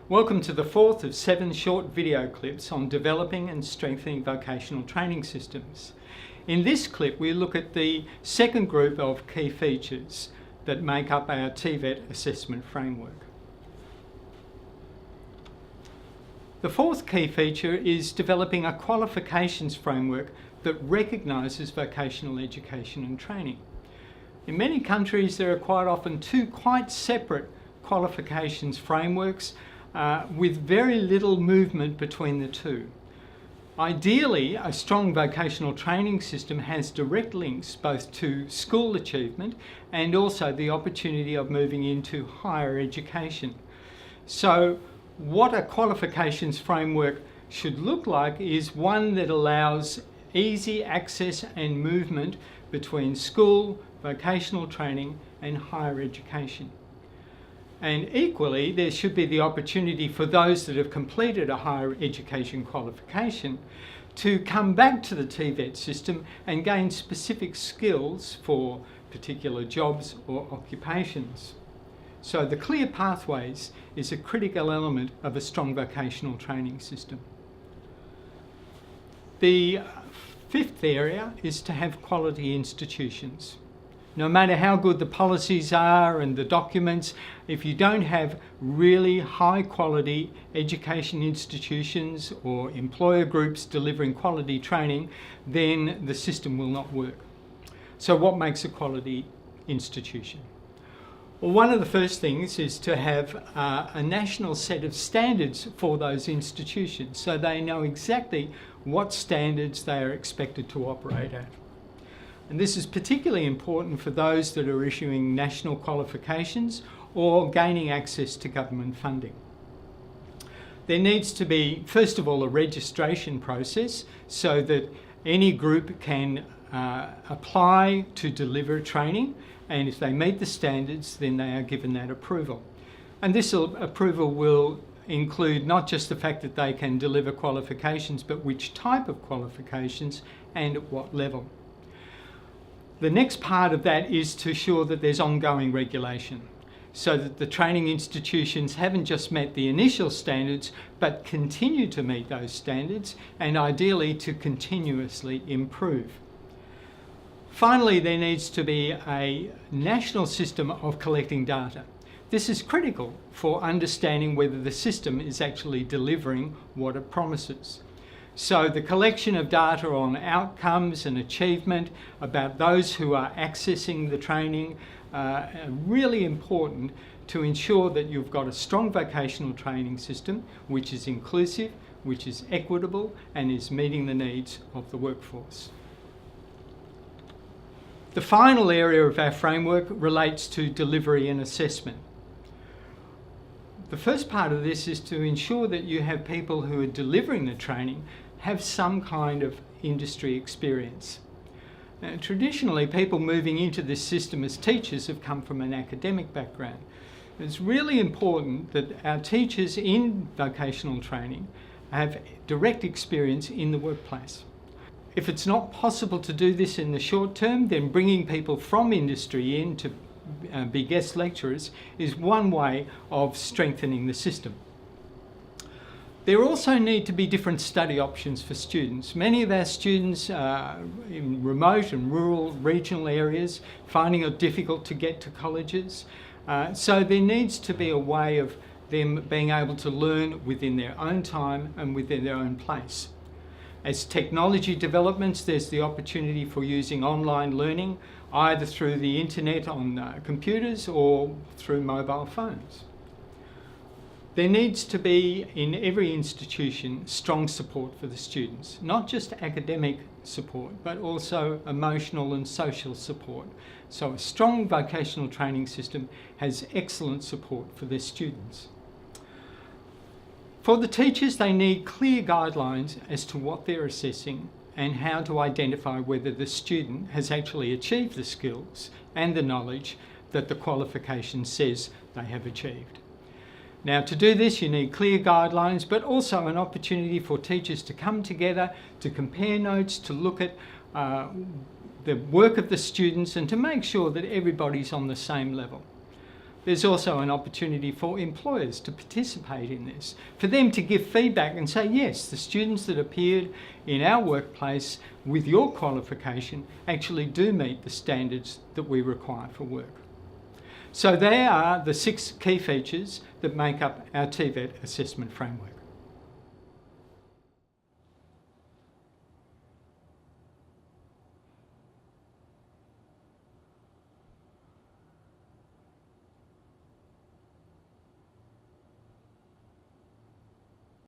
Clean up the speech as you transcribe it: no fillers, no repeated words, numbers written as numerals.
Welcome to the fourth of 7 short video clips on developing and strengthening vocational training systems. In this clip we look at the second group of key features that make up our TVET assessment framework. The fourth key feature is developing a qualifications framework that recognises vocational education and training. In many countries there are quite often two quite separate qualifications frameworks with very little movement between the two. Ideally, a strong vocational training system has direct links both to school achievement and also the opportunity of moving into higher education. So what a qualifications framework should look like is one that allows easy access and movement between school, vocational training and higher education. And equally, there should be the opportunity for those that have completed a higher education qualification to come back to the TVET system and gain specific skills for particular jobs or occupations. So the clear pathways is a critical element of a strong vocational training system. The fifth area is to have quality institutions. No matter how good the policies are and the documents, if you don't have really high quality education institutions or employer groups delivering quality training, then the system will not work. So what makes a quality institution? Well, one of the first things is to have a national set of standards for those institutions so they know exactly what standards they are expected to operate at. And this is particularly important for those that are issuing national qualifications or gaining access to government funding. There needs to be, first of all, a registration process so that any group can apply to deliver training, and if they meet the standards, then they are given that approval. And this approval will include not just the fact that they can deliver qualifications, but which type of qualifications and at what level. The next part of that is to ensure that there's ongoing regulation so that the training institutions haven't just met the initial standards but continue to meet those standards and ideally to continuously improve. Finally, there needs to be a national system of collecting data. This is critical for understanding whether the system is actually delivering what it promises. So the collection of data on outcomes and achievement about those who are accessing the training are really important to ensure that you've got a strong vocational training system which is inclusive, which is equitable and is meeting the needs of the workforce. The final area of our framework relates to delivery and assessment. The first part of this is to ensure that you have people who are delivering the training have some kind of industry experience. Traditionally, people moving into this system as teachers have come from an academic background. It's really important that our teachers in vocational training have direct experience in the workplace. If it's not possible to do this in the short term, then bringing people from industry in to be guest lecturers is one way of strengthening the system. There also need to be different study options for students. Many of our students are in remote and rural regional areas, finding it difficult to get to colleges. So there needs to be a way of them being able to learn within their own time and within their own place. As technology developments, there's the opportunity for using online learning, either through the internet on computers or through mobile phones. There needs to be, in every institution, strong support for the students, not just academic support, but also emotional and social support. So a strong vocational training system has excellent support for their students. For the teachers, they need clear guidelines as to what they're assessing and how to identify whether the student has actually achieved the skills and the knowledge that the qualification says they have achieved. Now, to do this, you need clear guidelines, but also an opportunity for teachers to come together, to compare notes, to look at the work of the students and to make sure that everybody's on the same level. there's also an opportunity for employers to participate in this, for them to give feedback and say, yes, the students that appeared in our workplace with your qualification actually do meet the standards that we require for work. So they are the 6 key features that make up our TVET assessment framework.